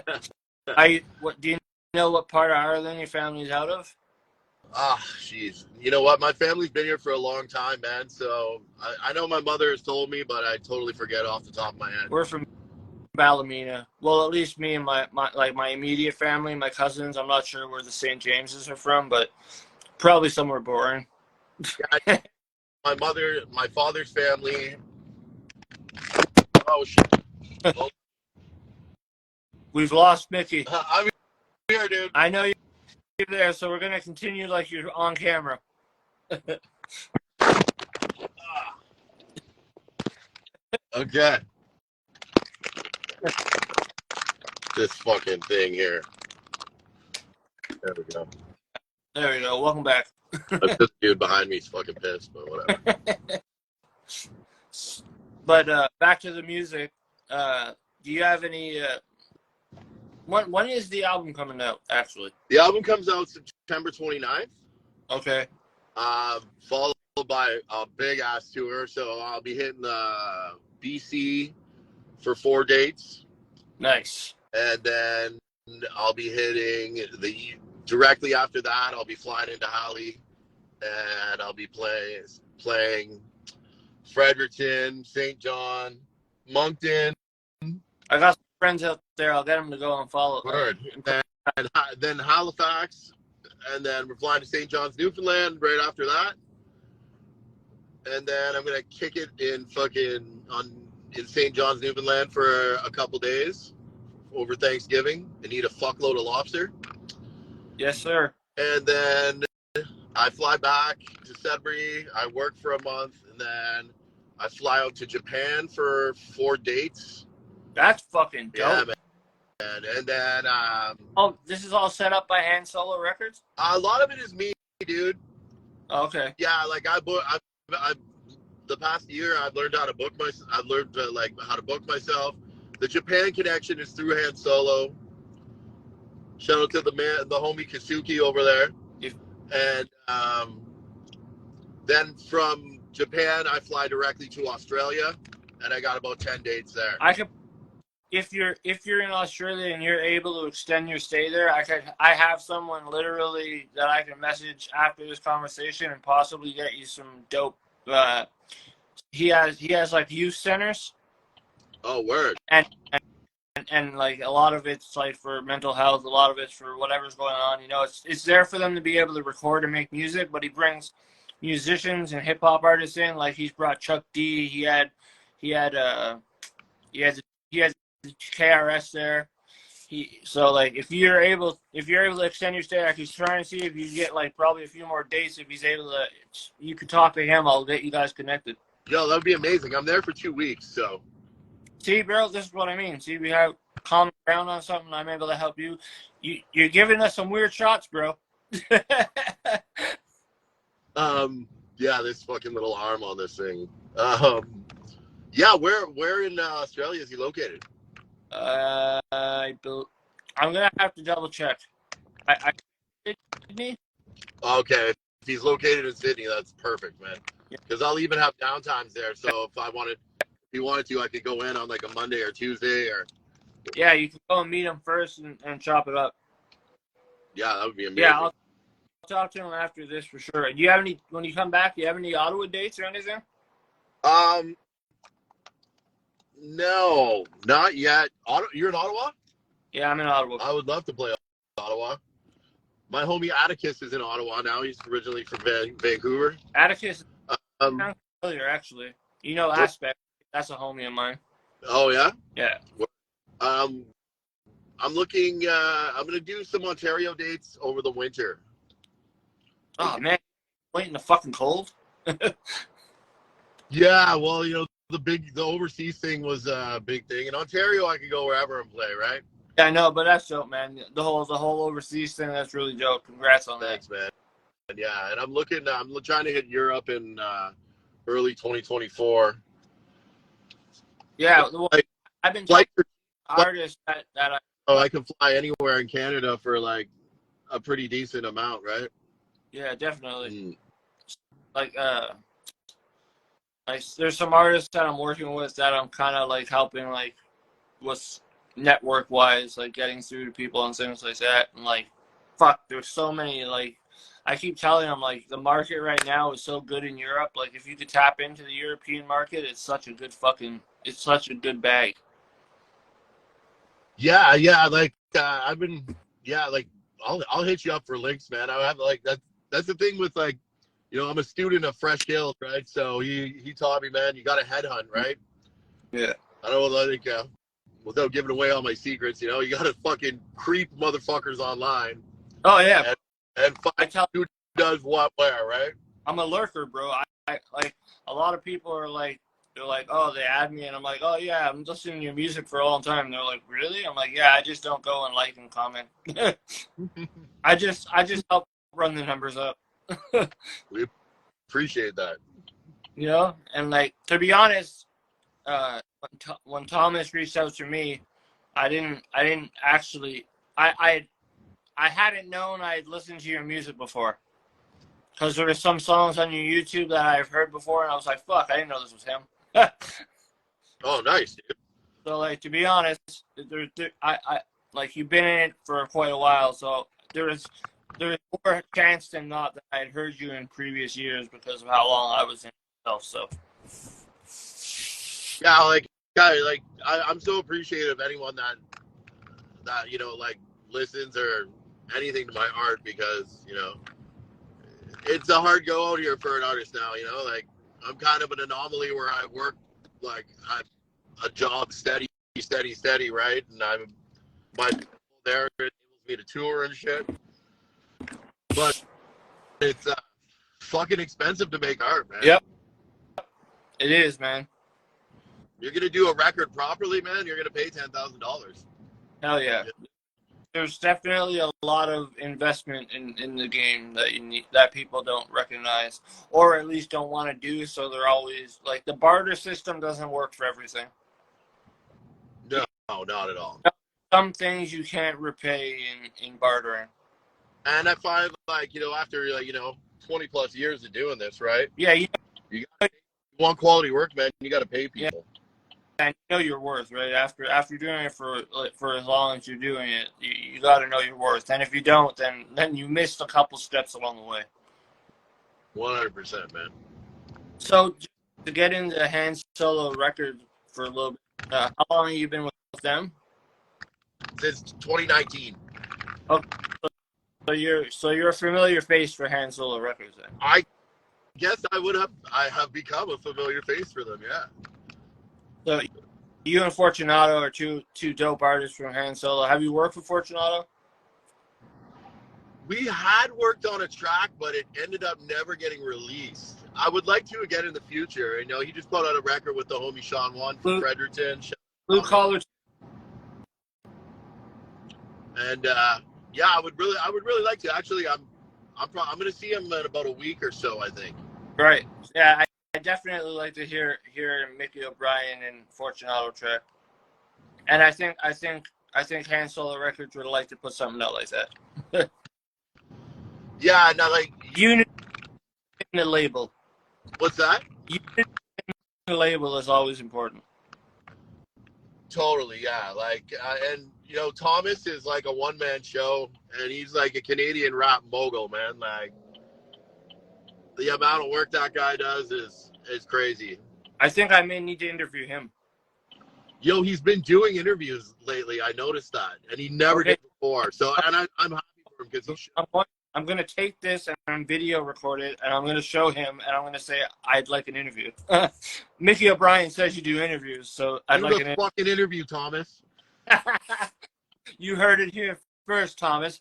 [SPEAKER 1] you know what part of Ireland your family's out of?
[SPEAKER 2] Jeez. You know what? My family's been here for a long time, man. So I know my mother has told me, but I totally forget off the top of my head.
[SPEAKER 1] We're from Ballymena. Well, at least me and my immediate family, my cousins. I'm not sure where the St. Jameses are from, but probably somewhere boring.
[SPEAKER 2] Yeah, my father's family. Oh shit! Oh.
[SPEAKER 1] We've lost Mickey.
[SPEAKER 2] I'm here, dude.
[SPEAKER 1] I know you're there, so we're gonna continue like you're on camera.
[SPEAKER 2] Okay. This fucking thing here. There we go.
[SPEAKER 1] There we go. Welcome back.
[SPEAKER 2] This dude behind me is fucking pissed, but whatever.
[SPEAKER 1] But back to the music. Do you have any? When is the album coming out? Actually,
[SPEAKER 2] the album comes out September 29th.
[SPEAKER 1] Okay.
[SPEAKER 2] Followed by a big ass tour, so I'll be hitting BC for 4 dates.
[SPEAKER 1] Nice.
[SPEAKER 2] And then I'll be hitting directly after that. I'll be flying into Hanley, and I'll be playing Fredericton, St. John, Moncton.
[SPEAKER 1] I got some friends out there. I'll get them to go and follow.
[SPEAKER 2] Word. And then Halifax, and then we're flying to St. John's, Newfoundland right after that. And then I'm gonna kick it in St. John's, Newfoundland for a couple days over Thanksgiving and eat a fuckload of lobster.
[SPEAKER 1] Yes, sir.
[SPEAKER 2] And then I fly back to Sudbury. I work for a month, and then I fly out to Japan for 4 dates.
[SPEAKER 1] That's fucking dope.
[SPEAKER 2] Yeah, man. And then
[SPEAKER 1] this is all set up by Hand Solo Records?
[SPEAKER 2] A lot of it is me, dude.
[SPEAKER 1] Oh, okay.
[SPEAKER 2] Yeah, like the past year I've learned how to book myself. I've learned how to book myself. The Japan connection is through Han Solo. Shout out to the homie Kasuki over there. And then from Japan I fly directly to Australia, and I got about 10 dates there.
[SPEAKER 1] If you're in Australia and you're able to extend your stay there, I have someone literally that I can message after this conversation and possibly get you some dope. He has like youth centers.
[SPEAKER 2] Oh, word.
[SPEAKER 1] And like a lot of it's like for mental health, a lot of it's for whatever's going on. You know, it's there for them to be able to record and make music. But he brings musicians and hip hop artists in. Like he's brought Chuck D. He has KRS there. So like if you're able to extend your stay, he's trying to see if you get like probably a few more dates. If he's able to, you could talk to him. I'll get you guys connected.
[SPEAKER 2] Yo, that'd be amazing. I'm there for 2 weeks, so.
[SPEAKER 1] See, bro, this is what I mean. See, we have common ground on something, I'm able to help you. You're giving us some weird shots, bro.
[SPEAKER 2] Yeah, this fucking little arm on this thing. Yeah, where in Australia is he located?
[SPEAKER 1] I'm gonna have to double check. I Sydney.
[SPEAKER 2] Okay, if he's located in Sydney, that's perfect, man.
[SPEAKER 1] Yeah.
[SPEAKER 2] Because I'll even have downtimes there. So if he wanted to, I could go in on like a Monday or Tuesday or.
[SPEAKER 1] Yeah, you can go and meet him first and chop it up.
[SPEAKER 2] Yeah, that would be amazing.
[SPEAKER 1] Yeah, I'll talk to him after this for sure. Do you have any when you come back? Do you have any Ottawa dates or anything?
[SPEAKER 2] No, not yet. You're in Ottawa?
[SPEAKER 1] Yeah, I'm in Ottawa.
[SPEAKER 2] I would love to play Ottawa. My homie Atticus is in Ottawa now. He's originally from Vancouver.
[SPEAKER 1] Atticus
[SPEAKER 2] Um,
[SPEAKER 1] sounds familiar, actually. You know, Aspect. That's a homie of mine.
[SPEAKER 2] oh yeah.
[SPEAKER 1] Yeah.
[SPEAKER 2] I'm looking. I'm gonna do some Ontario dates over the winter.
[SPEAKER 1] Oh man, waiting the fucking cold.
[SPEAKER 2] Yeah, well, the overseas thing was a big thing. In Ontario, I could go wherever and play, right?
[SPEAKER 1] Yeah, I know, but that's dope, man. The whole overseas thing, that's really dope. Congrats on that.
[SPEAKER 2] Thanks, man. And yeah, and I'm trying to hit Europe in early 2024.
[SPEAKER 1] Yeah, well, I've been talking to artists that
[SPEAKER 2] I can fly anywhere in Canada for like a pretty decent amount, right?
[SPEAKER 1] Yeah, definitely. Like there's some artists that I'm working with that I'm kind of like helping, like, with network wise, like getting through to people and things like that. And like, fuck, there's so many. Like, I keep telling them, like, the market right now is so good in Europe. Like, if you could tap into the European market, it's such a good bag.
[SPEAKER 2] Yeah, like I'll hit you up for links, man. I have like that's the thing with, like, I'm a student of Fresh Hills, right? So he taught me, man, you got to headhunt, right?
[SPEAKER 1] Yeah.
[SPEAKER 2] I don't know, like, without giving away all my secrets, you got to fucking creep motherfuckers online.
[SPEAKER 1] Oh yeah.
[SPEAKER 2] And find who does what where, right?
[SPEAKER 1] I'm a lurker, bro. I like, a lot of people are like, they're like, oh, they add me, and I'm like, oh yeah, I'm listening to your music for a long time. And they're like, really? I'm like, yeah, I just don't go and like and comment. I just help run the numbers up.
[SPEAKER 2] We appreciate that.
[SPEAKER 1] And like, to be honest, when Thomas reached out to me, I didn't actually, I hadn't known I'd listened to your music before, because there were some songs on your YouTube that I've heard before, and I was like, fuck, I didn't know this was him.
[SPEAKER 2] Oh, nice, dude.
[SPEAKER 1] So, like, to be honest, I like, you've been in it for quite a while, so there is more chance than not that I had heard you in previous years because of how long I was in myself. So
[SPEAKER 2] yeah, I'm so appreciative of anyone that like listens or anything to my art, because it's a hard go out here for an artist now. Like, I'm kind of an anomaly where I work like a job steady, right? And my there enables me to tour and shit. But it's fucking expensive to make art, man.
[SPEAKER 1] Yep, it is, man.
[SPEAKER 2] You're gonna do a record properly, man. You're gonna pay $10,000.
[SPEAKER 1] Hell yeah. There's definitely a lot of investment in the game that you need, that people don't recognize, or at least don't want to do. So they're always like, the barter system doesn't work for everything.
[SPEAKER 2] No, not at all.
[SPEAKER 1] Some things you can't repay in bartering.
[SPEAKER 2] And I find, like, after 20 plus years of doing this, right?
[SPEAKER 1] Yeah,
[SPEAKER 2] you want quality work, man. You got to pay people.
[SPEAKER 1] Yeah. And you know your worth, right? After doing it for as long as you're doing it, you got to know your worth. And if you don't, then you missed a couple steps along the way.
[SPEAKER 2] 100%, man.
[SPEAKER 1] So, to get into Hands Solo Record for a little bit, how long have you been with them?
[SPEAKER 2] Since 2019.
[SPEAKER 1] Okay. So you're a familiar face for Hands Solo Records, then?
[SPEAKER 2] I guess I have become a familiar face for them, yeah.
[SPEAKER 1] So you and Fortunato are two dope artists from Hands Solo. Have you worked with Fortunato?
[SPEAKER 2] We had worked on a track, but it ended up never getting released. I would like to again in the future. He just put out a record with the homie Sean One from Fredericton.
[SPEAKER 1] Blue Collar.
[SPEAKER 2] And yeah, I would really like to. Actually, I'm going to see him in about a week or so, I think.
[SPEAKER 1] Right. Yeah, I definitely like to hear Mickey O'Brien and Fortunato track. And I think Han Solo Records would like to put something out like that.
[SPEAKER 2] Yeah, no, like
[SPEAKER 1] Unity in the label.
[SPEAKER 2] what's that?
[SPEAKER 1] Unity in the label is always important.
[SPEAKER 2] Totally, yeah. Like, and you know, Thomas is like a one-man show, and he's like a Canadian rap mogul, man. Like, the amount of work that guy does is crazy.
[SPEAKER 1] I think I may need to interview him.
[SPEAKER 2] Yo, he's been doing interviews lately. I noticed that, and he never did before. So, and I'm happy for him because he should.
[SPEAKER 1] I'm going to take this and I'm video record it, and I'm going to show him, and I'm going to say I'd like an interview. Mickey O'Brien says you do interviews, so I'd like an
[SPEAKER 2] fucking interview, Thomas.
[SPEAKER 1] You heard it here first, Thomas.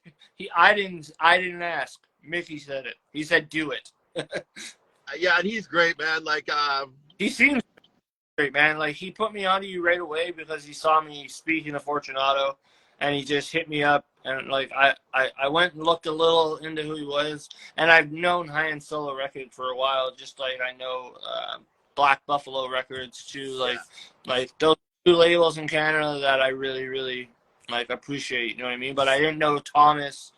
[SPEAKER 1] I didn't ask. Mickey said it. He said do it.
[SPEAKER 2] Yeah, and he's great, man. Like,
[SPEAKER 1] he seems great, man. Like, he put me onto you right away because he saw me speaking to Fortunato, and he just hit me up. And like, I went and looked a little into who he was, and I've known Han Solo Records for a while, just like I know Black Buffalo Records too. Like those two labels in Canada that I really, really like appreciate. You know what I mean? But I didn't know Thomas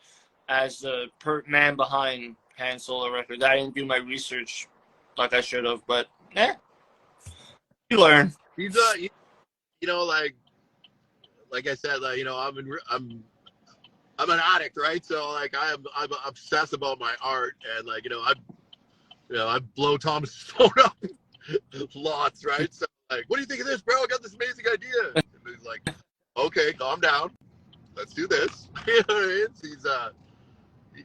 [SPEAKER 1] as the man behind Han Solo Records. I didn't do my research like I should have, but you learn.
[SPEAKER 2] He's you know, like I said, like, you know, I'm an addict, right? So like I'm obsessed about my art, and like, you know, I blow Thomas' phone up lots, right? So like, what do you think of this, bro? I got this amazing idea. And he's like, okay, calm down, let's do this. You know what I mean?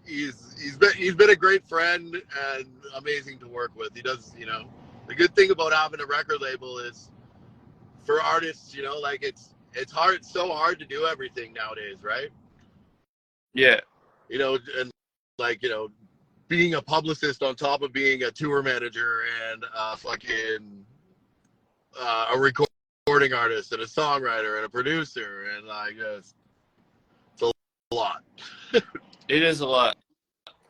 [SPEAKER 2] He's been a great friend and amazing to work with. He does, you know, the good thing about having a record label is for artists, you know, like it's so hard to do everything nowadays, right?
[SPEAKER 1] Yeah.
[SPEAKER 2] You know, and like, you know, being a publicist on top of being a tour manager and a recording artist and a songwriter and a producer, and like it's a lot.
[SPEAKER 1] It is a lot.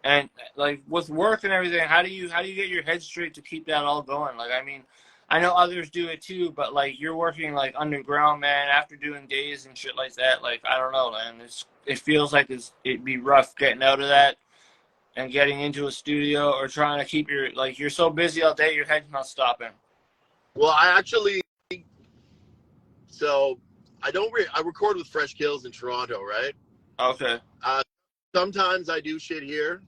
[SPEAKER 1] And like with work and everything, how do you get your head straight to keep that all going? Like, I mean, I know others do it too, but like you're working like underground, man, after doing days and shit like that. Like, I don't know, man. It feels like it'd be rough getting out of that and getting into a studio or trying to keep you're so busy all day, your head's not stopping.
[SPEAKER 2] Well, I record with Fresh Kills in Toronto, right?
[SPEAKER 1] Okay.
[SPEAKER 2] Sometimes I do shit here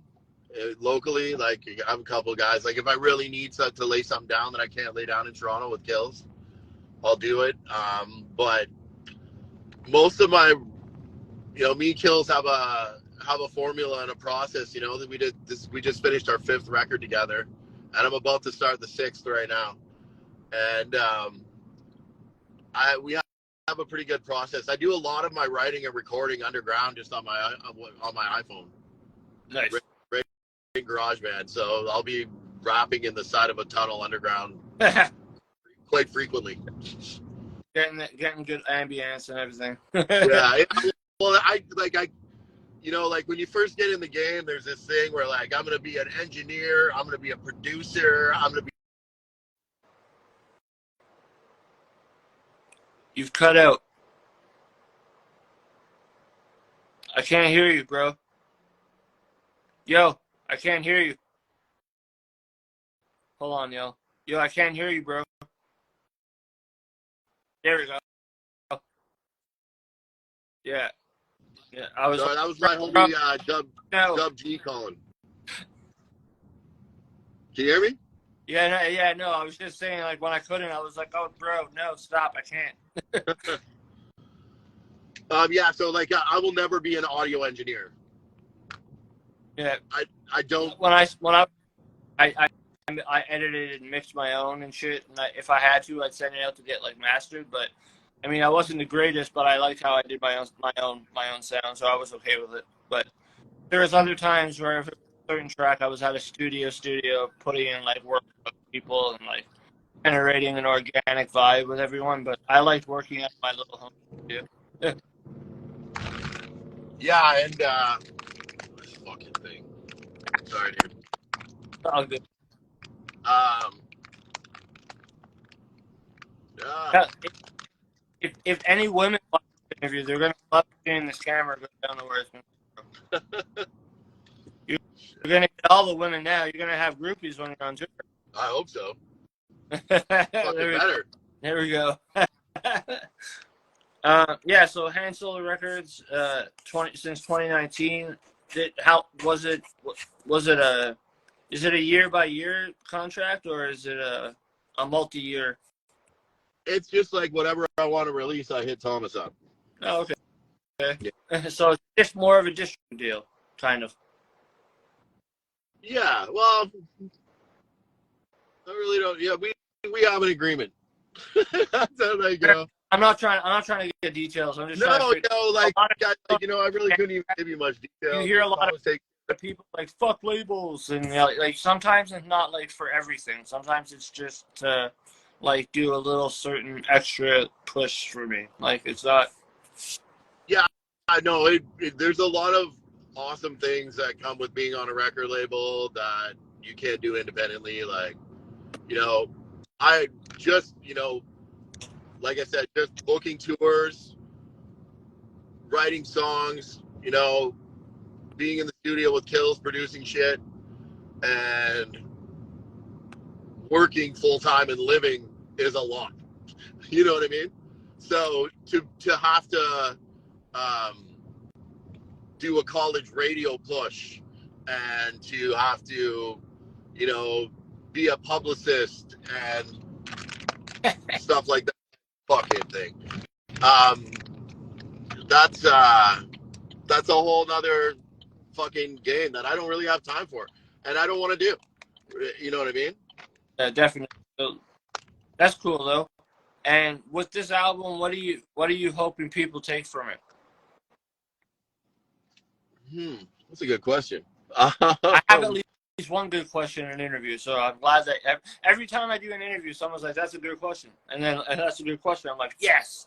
[SPEAKER 2] locally. Like, I have a couple of guys. Like, if I really need to lay something down that I can't lay down in Toronto with Kills, I'll do it. But most of my, you know, me and Kills have a formula and a process. You know, that we just finished our 5th record together, and I'm about to start the 6th right now. And we have a pretty good process. I do a lot of my writing and recording underground just on my iPhone.
[SPEAKER 1] Nice.
[SPEAKER 2] Right in GarageBand. So I'll be rapping in the side of a tunnel underground quite frequently.
[SPEAKER 1] Getting good ambience and everything.
[SPEAKER 2] Yeah. Well, you know, like when you first get in the game, there's this thing where like I'm gonna be an engineer, I'm gonna be a producer, I'm gonna be.
[SPEAKER 1] You've cut out. I can't hear you, bro. Yo, I can't hear you. Hold on, yo. Yo, I can't hear you, bro. There we go. Yeah. Yeah, I was.
[SPEAKER 2] Sorry, that was my homie Dub G calling. Can you hear me?
[SPEAKER 1] Yeah, no. I was just saying, like, when I couldn't, I was like, "Oh, bro, no, stop! I can't."
[SPEAKER 2] Yeah. So, like, I will never be an audio engineer.
[SPEAKER 1] Yeah.
[SPEAKER 2] I don't.
[SPEAKER 1] When I edited and mixed my own and shit, and if I had to, I'd send it out to get like mastered. But I mean, I wasn't the greatest, but I liked how I did my own sound, so I was okay with it. But there was other times where if it was a certain track, I was at a studio putting in like work with people and like generating an organic vibe with everyone. But I liked working at my little home studio.
[SPEAKER 2] Yeah, and this fucking thing. Sorry, dude.
[SPEAKER 1] Oh, good.
[SPEAKER 2] Um,
[SPEAKER 1] Yeah, if any women watch this interview, they're gonna love seeing this camera go down the worst. You're gonna get all the women now. You're gonna have groupies when you're on tour.
[SPEAKER 2] I hope so. Fucking
[SPEAKER 1] there
[SPEAKER 2] better.
[SPEAKER 1] we go. Yeah, so Hand Solar Records, since 2019. How was it? Was it a? Is it a year by year contract or is it a multi-year?
[SPEAKER 2] It's just like whatever I want to release, I hit Thomas up.
[SPEAKER 1] Oh, okay.
[SPEAKER 2] Yeah.
[SPEAKER 1] So it's just more of a district deal, kind of.
[SPEAKER 2] Yeah, well, I really don't. Yeah, we have an agreement. That's how they go.
[SPEAKER 1] I'm not trying to get details. I'm just trying to figure.
[SPEAKER 2] Like, I really couldn't even give you much detail.
[SPEAKER 1] You hear a lot of people like fuck labels, and like sometimes it's not like for everything. Sometimes it's just to like do a little certain extra push for me. Like it's not.
[SPEAKER 2] Yeah, I know. There's a lot of awesome things that come with being on a record label that you can't do independently. Like, I just, like I said, just booking tours, writing songs, being in the studio with Kills, producing shit, and working full time and living is a lot. You know what I mean? So to have to do a college radio push and to have to, be a publicist and stuff like that fucking thing. That's a whole nother fucking game that I don't really have time for and I don't want to do. You know what I mean?
[SPEAKER 1] Yeah, definitely. So, that's cool though. And with this album, what are you hoping people take from it?
[SPEAKER 2] That's a good question.
[SPEAKER 1] I have at least one good question in an interview, so I'm glad that every time I do an interview, someone's like, "That's a good question," and that's a good question. I'm like, "Yes."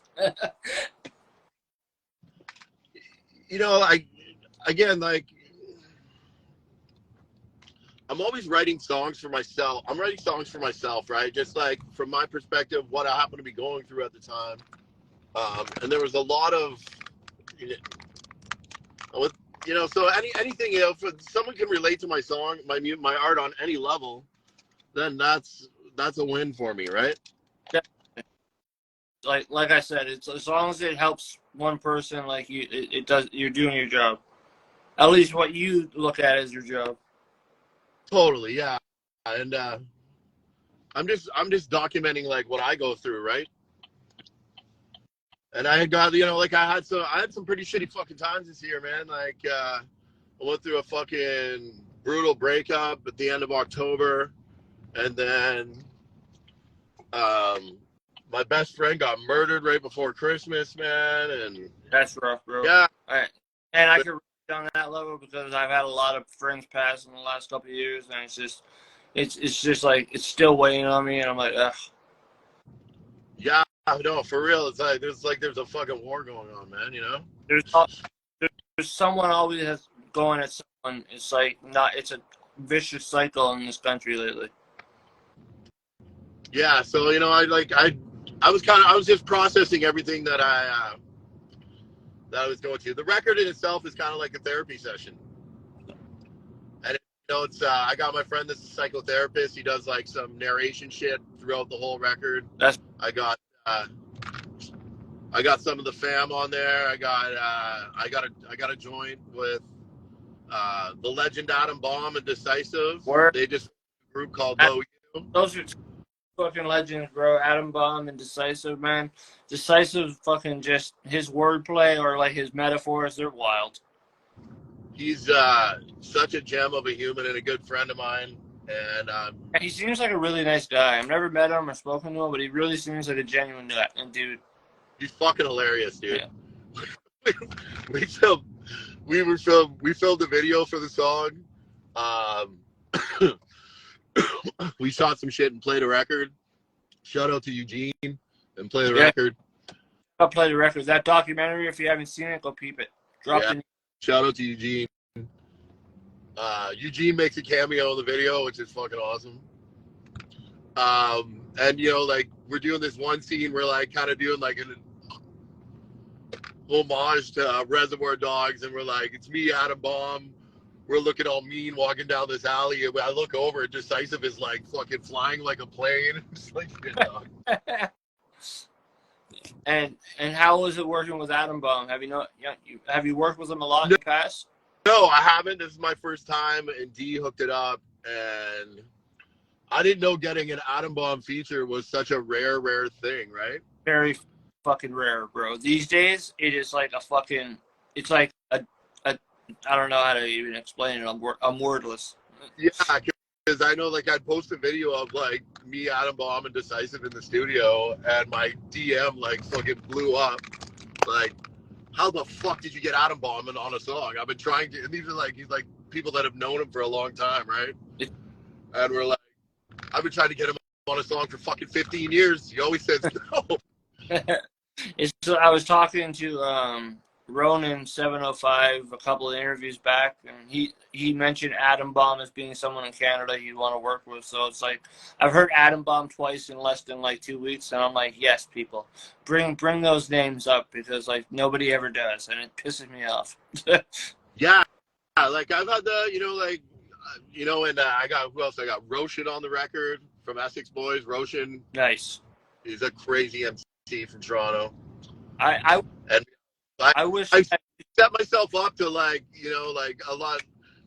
[SPEAKER 2] I'm always writing songs for myself. I'm writing songs for myself, right? Just like from my perspective, what I happen to be going through at the time. And there was a lot of, so anything, if someone can relate to my song, my art on any level, then that's a win for me, right?
[SPEAKER 1] Like I said, it's as long as it helps one person, like it does. You're doing your job. At least what you look at as your job.
[SPEAKER 2] Totally, yeah. And I'm just documenting like what I go through, right? And I had got, I had some pretty shitty fucking times this year, man. Like, I went through a fucking brutal breakup at the end of October, and then, my best friend got murdered right before Christmas, man, and
[SPEAKER 1] That's rough, bro.
[SPEAKER 2] yeah.
[SPEAKER 1] All right. And I can relate on that level because I've had a lot of friends pass in the last couple of years, and it's just like it's still weighing on me, and I'm like, ugh.
[SPEAKER 2] Yeah, no, for real. It's like there's a fucking war going on, man.
[SPEAKER 1] There's someone always has going at someone. It's like it's a vicious cycle in this country lately.
[SPEAKER 2] Yeah, so I was just processing everything that I was going through. The record in itself is kind of like a therapy session, and it's I got my friend that's a psychotherapist. He does like some narration shit throughout the whole record. I got some of the fam on there. I got a joint with the legend Adam Bomb and Decisive. They just a group called Low U.
[SPEAKER 1] Those are fucking legends, bro. Adam Bomb and Decisive, man. Decisive fucking just his wordplay or like his metaphors, they're wild.
[SPEAKER 2] He's such a gem of a human and a good friend of mine. And
[SPEAKER 1] he seems like a really nice guy. I've never met him or spoken to him, but he really seems like a genuine dude.
[SPEAKER 2] He's fucking hilarious, dude.
[SPEAKER 1] Yeah.
[SPEAKER 2] we filmed the video for the song. We shot some shit and played a record. Shout out to Eugene and play the record.
[SPEAKER 1] I'll play the record. That documentary, if you haven't seen it, go peep it. Dropped in
[SPEAKER 2] Shout out to Eugene. Eugene makes a cameo in the video, which is fucking awesome. And you know, like we're doing this one scene, we're like kind of doing like an homage to Reservoir Dogs, and we're like, it's me, Adam Bomb. We're looking all mean walking down this alley, and I look over, and Decisive is like fucking flying like a plane. Just like, shit, dog.
[SPEAKER 1] And how was it working with Adam Bomb? Have you worked with him a lot in the past?
[SPEAKER 2] No, I haven't. This is my first time, and D hooked it up, and I didn't know getting an Adam Bomb feature was such a rare thing, right?
[SPEAKER 1] Very fucking rare, bro. These days, it is like a fucking. It's like a I don't know how to even explain it. I'm wordless.
[SPEAKER 2] Yeah, because I know, like, I'd post a video of like me, Adam Bomb, and Decisive in the studio, and my DM like fucking blew up. Like, how the fuck did you get Adam Bomb on a song? I've been trying to, and these are like, he's like people that have known him for a long time, right? And we're like, I've been trying to get him on a song for fucking 15 years. He always says no.
[SPEAKER 1] I was talking to Ronan 705 a couple of interviews back, and he mentioned Adam Bomb as being someone in Canada he'd want to work with. So it's like I've heard Adam Bomb twice in less than like 2 weeks, and I'm like, yes, people, bring those names up, because like nobody ever does, and it pisses me off.
[SPEAKER 2] Yeah, like I've had and I got, who else? I got Roshan on the record from Essex Boys. Roshan,
[SPEAKER 1] Nice.
[SPEAKER 2] He's a crazy MC from Toronto.
[SPEAKER 1] I wish
[SPEAKER 2] I set myself up to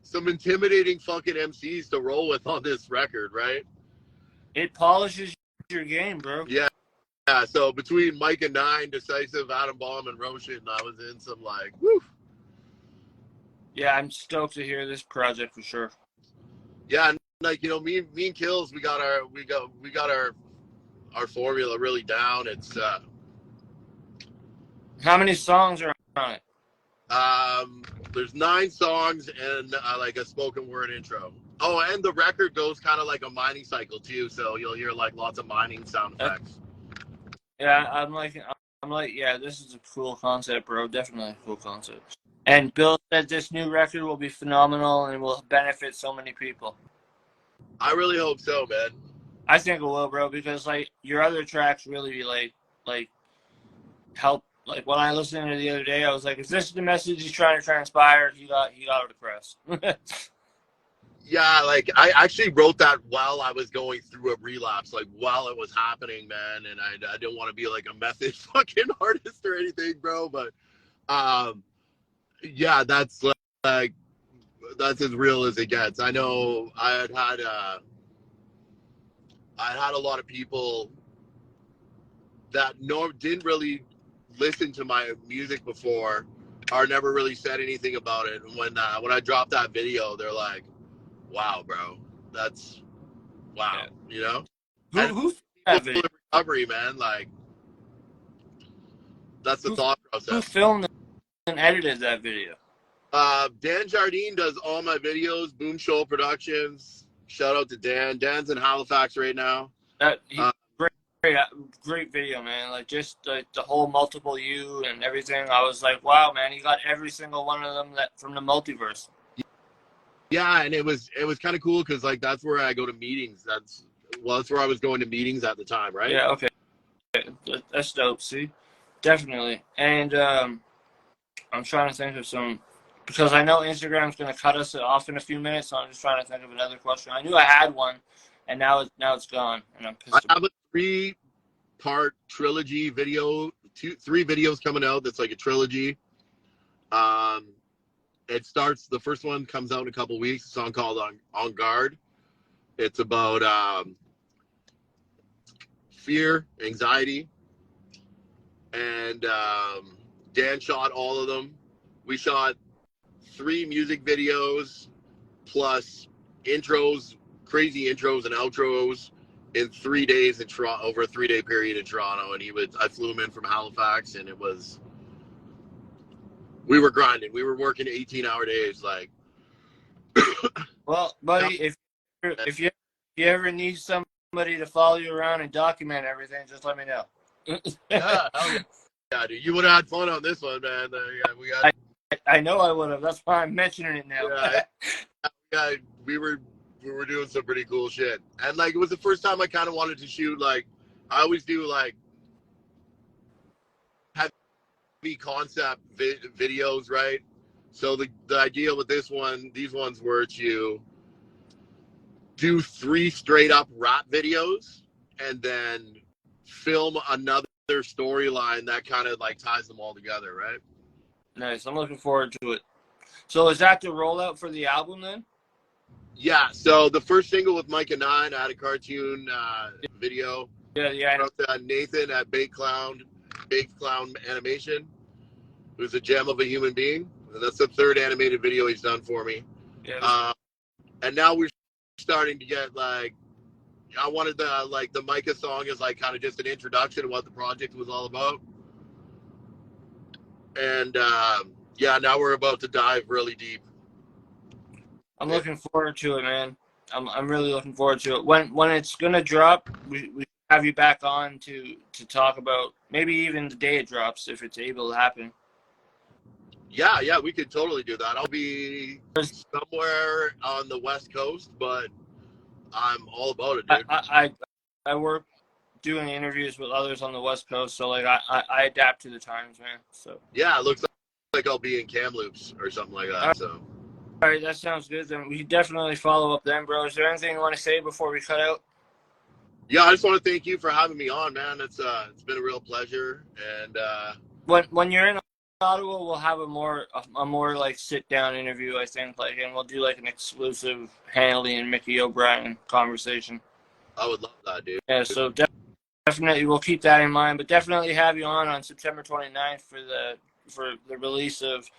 [SPEAKER 2] some intimidating fucking MCs to roll with on this record, right?
[SPEAKER 1] It polishes your game, bro.
[SPEAKER 2] Yeah. Yeah. So between Mike and Nine, Decisive, Adam Bomb, and Roshan, I was in some like, woo.
[SPEAKER 1] Yeah, I'm stoked to hear this project for sure.
[SPEAKER 2] Yeah, and me and Kills, we got our formula really down. It's
[SPEAKER 1] how many songs are on it?
[SPEAKER 2] There's 9 songs and like a spoken word intro. Oh, and the record goes kind of like a mining cycle too, so you'll hear like lots of mining sound effects.
[SPEAKER 1] Yeah, I'm like, yeah, this is a cool concept, bro. Definitely a cool concept. And Bill said this new record will be phenomenal and will benefit so many people.
[SPEAKER 2] I really hope so, man.
[SPEAKER 1] I think it will, bro, because like your other tracks really like help. Like when I listened to it the other day, I was like, "Is this the message he's trying to transpire?" He got it across.
[SPEAKER 2] Yeah, like I actually wrote that while I was going through a relapse, like while it was happening, man. And I didn't want to be like a method fucking artist or anything, bro. But yeah, that's as real as it gets. I know I had a lot of people that didn't really listen to my music before, or never really said anything about it. And when I dropped that video, they're like, "Wow, bro, that's wow," you know.
[SPEAKER 1] Who that video?
[SPEAKER 2] Recovery, man, like that's the thought process.
[SPEAKER 1] Who filmed and edited that video?
[SPEAKER 2] Dan Jardine does all my videos. Boom Show Productions. Shout out to Dan. Dan's in Halifax right now.
[SPEAKER 1] Great video, man. Like just the whole multiple you and everything. I was like, wow, man, he got every single one of them from the multiverse.
[SPEAKER 2] Yeah, and it was kind of cool because like that's where I go to meetings. That's where I was going to meetings at the time, right?
[SPEAKER 1] Yeah, okay. That's dope. See, definitely. And I'm trying to think of some, because I know Instagram's gonna cut us off in a few minutes. So I'm just trying to think of another question. I knew I had one, and now it's gone, and I'm pissed.
[SPEAKER 2] I have a 3-part trilogy video, 3 videos coming out. That's like a trilogy. It starts. The first one comes out in a couple weeks. A song called "On Guard." It's about fear, anxiety, and Dan shot all of them. We shot 3 music videos plus intros, crazy intros and outros in 3 days in Toronto, over a 3-day period in Toronto. And I flew him in from Halifax, and we were grinding. We were working 18-hour days, like.
[SPEAKER 1] Well, buddy, if you ever need somebody to follow you around and document everything, just let me know.
[SPEAKER 2] Yeah, dude, you would have had fun on this one, man. We got
[SPEAKER 1] I know I would have. That's why I'm mentioning it now.
[SPEAKER 2] Yeah, we were doing some pretty cool shit, and like it was the first time I kind of wanted to shoot. Like I always do like heavy concept videos, right? So the idea with these ones were to do 3 straight up rap videos and then film another storyline that kind of like ties them all together, right?
[SPEAKER 1] Nice. I'm looking forward to it. So is that the rollout for the album then?
[SPEAKER 2] Yeah. So the first single with Mike and Nine, I had a cartoon video.
[SPEAKER 1] Yeah.
[SPEAKER 2] Nathan at Baked Clown Animation, who's a gem of a human being. And that's the 3rd animated video he's done for me.
[SPEAKER 1] Yeah.
[SPEAKER 2] And now we're starting to get like, I wanted the Micah song is like kind of just an introduction to what the project was all about. And yeah, now we're about to dive really deep.
[SPEAKER 1] I'm looking forward to it, man. I'm really looking forward to it. When it's gonna drop, we have you back on to talk about maybe even the day it drops if it's able to happen.
[SPEAKER 2] Yeah, we could totally do that. I'll be somewhere on the West Coast, but I'm all about it, dude.
[SPEAKER 1] I work doing interviews with others on the West Coast, so like I adapt to the times, man. So
[SPEAKER 2] yeah, it looks like I'll be in Kamloops or something like that. So
[SPEAKER 1] all right, that sounds good. Then we definitely follow up then, bro. Is there anything you want to say before we cut out?
[SPEAKER 2] Yeah, I just want to thank you for having me on, man. It's been a real pleasure. And
[SPEAKER 1] when you're in Ottawa, we'll have a more like sit down interview, I think, like, and we'll do like an exclusive Hanley and Mickey O'Brien conversation.
[SPEAKER 2] I would love that, dude.
[SPEAKER 1] Yeah, so definitely we'll keep that in mind, but definitely have you on September 29th for the release of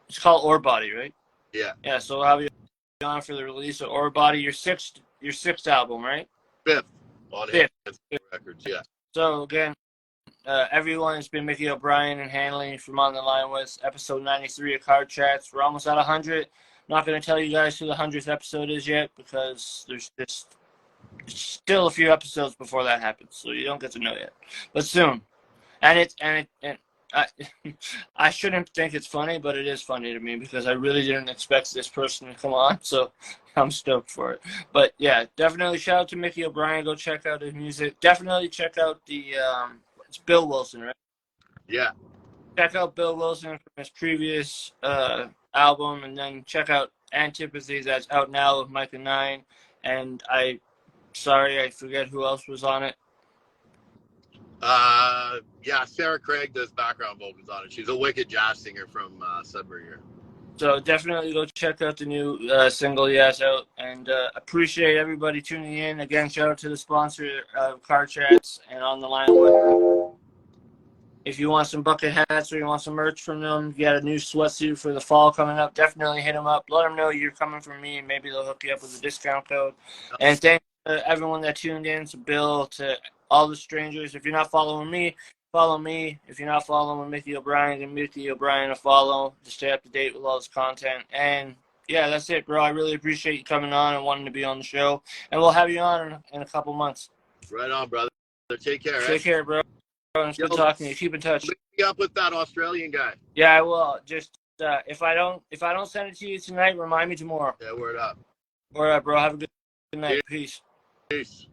[SPEAKER 1] it's called OreBody, right?
[SPEAKER 2] Yeah.
[SPEAKER 1] Yeah, so we'll have you on for the release of OreBody, your sixth album, right?
[SPEAKER 2] 5th on Antipathy Records, yeah.
[SPEAKER 1] So again, everyone, it's been Mickey O'Brien and Hanley from On the Line with episode 93 of Card Chats. We're almost at 100. Not going to tell you guys who the 100th episode is yet because there's just still a few episodes before that happens, so you don't get to know yet. But soon, and I shouldn't think it's funny, but it is funny to me because I really didn't expect this person to come on, so I'm stoked for it. But yeah, definitely shout out to Mickey O'Brien. Go check out his music. Definitely check out the it's Bill Wilson, right?
[SPEAKER 2] Yeah.
[SPEAKER 1] Check out Bill Wilson from his previous album, and then check out Antipathy that's out now with Mike and Nine. And I forget who else was on it.
[SPEAKER 2] Yeah, Sarah Craig does background vocals on it. She's a wicked jazz singer from Sudbury here.
[SPEAKER 1] So definitely go check out the new single Yes Out, and appreciate everybody tuning in. Again, shout out to the sponsor of Car Chats and On the Line with. If you want some bucket hats or you want some merch from them, you got a new sweatsuit for the fall coming up, definitely hit them up. Let them know you're coming from me, and maybe they'll hook you up with a discount code. And thank everyone that tuned in, to Bill, to all the strangers. If you're not following me, follow me. If you're not following Mickey O'Brien, give Mickey O'Brien a follow to stay up to date with all his content. And yeah, that's it, bro. I really appreciate you coming on and wanting to be on the show. And we'll have you on in a couple months.
[SPEAKER 2] Right on, brother. Take care.
[SPEAKER 1] Take care, bro. It's good talking to you. Keep in touch.
[SPEAKER 2] Link me up with that Australian guy.
[SPEAKER 1] Yeah, I will. Just if I don't send it to you tonight, remind me tomorrow.
[SPEAKER 2] Yeah, word up.
[SPEAKER 1] All right, bro. Have a good night. Peace.
[SPEAKER 2] Peace.